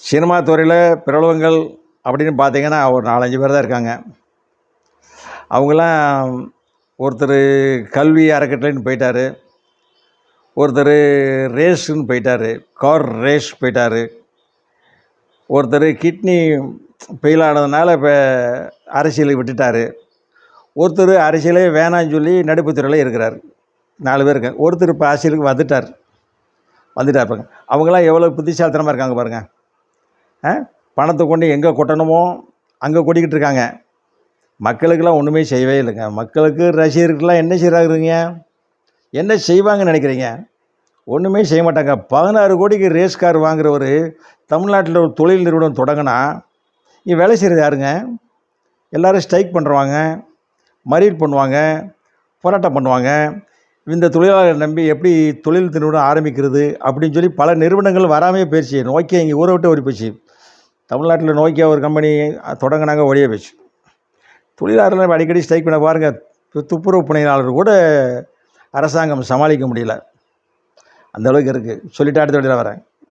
Cinema துறையில் பிரபலங்கள் அப்படின்னு பார்த்தீங்கன்னா ஒரு 4-5 பேர் தான் இருக்காங்க. அவங்களாம் ஒருத்தர் கல்வி அறக்கட்டளைன்னு போயிட்டார், ஒருத்தர் ரேஸுன்னு போயிட்டார், கார் ரேஸ் போயிட்டார், ஒருத்தர் கிட்னி ஃபெயில் ஆனதுனால இப்போ அரசியலை விட்டுட்டார், ஒருத்தர் அரசியலே வேணான்னு சொல்லி நடிப்புத்துறையில் இருக்கிறார். 4 பேர் இருக்காங்க. ஒருத்தர் இப்போ அரசியலுக்கு வந்துட்டார் பாருங்க. அவங்களாம் எவ்வளோ புத்திசாலித்தனமாக இருக்காங்க பாருங்கள். பணத்தை கொண்டு எங்கே கொட்டணுமோ அங்கே கொட்டிக்கிட்டு இருக்காங்க. மக்களுக்கெல்லாம் ஒன்றுமே செய்யவே இல்லைங்க. மக்களுக்கு ரசிகர்களுக்கெல்லாம் என்ன செய்கிறாங்க, என்ன செய்வாங்கன்னு நினைக்கிறீங்க? ஒன்றுமே செய்ய மாட்டாங்க. 16 கோடிக்கு ரேஸ் கார் வாங்குறவர் தமிழ்நாட்டில் ஒரு தொழில் நிறுவனம் தொடங்கினா இங்கே வேலை செய்கிறது யாருங்க? எல்லோரும் ஸ்ட்ரைக் பண்ணுறவாங்க, மறியல் பண்ணுவாங்க, போராட்டம் பண்ணுவாங்க. இந்த தொழிலாளர்களை நம்பி எப்படி தொழில் நிறுவனம் ஆரம்பிக்கிறது அப்படின்னு சொல்லி பல நிறுவனங்கள் வராமே போயிடுச்சு. நோக்கியா இங்கே ஊரை விட்டு ஓடி போச்சு. தமிழ்நாட்டில் நோக்கியா ஒரு கம்பெனி தொடங்கினாங்க, ஓடியே போச்சு. தொழிலாளர்கள் அடிக்கடி ஸ்ட்ரைக் பண்ண பாருங்கள். துப்புரவு பணியாளர் கூட அரசாங்கம் சமாளிக்க முடியல. அந்தளவுக்கு இருக்குது. சொல்லிட்டு அடுத்த வழியில் வரேன்.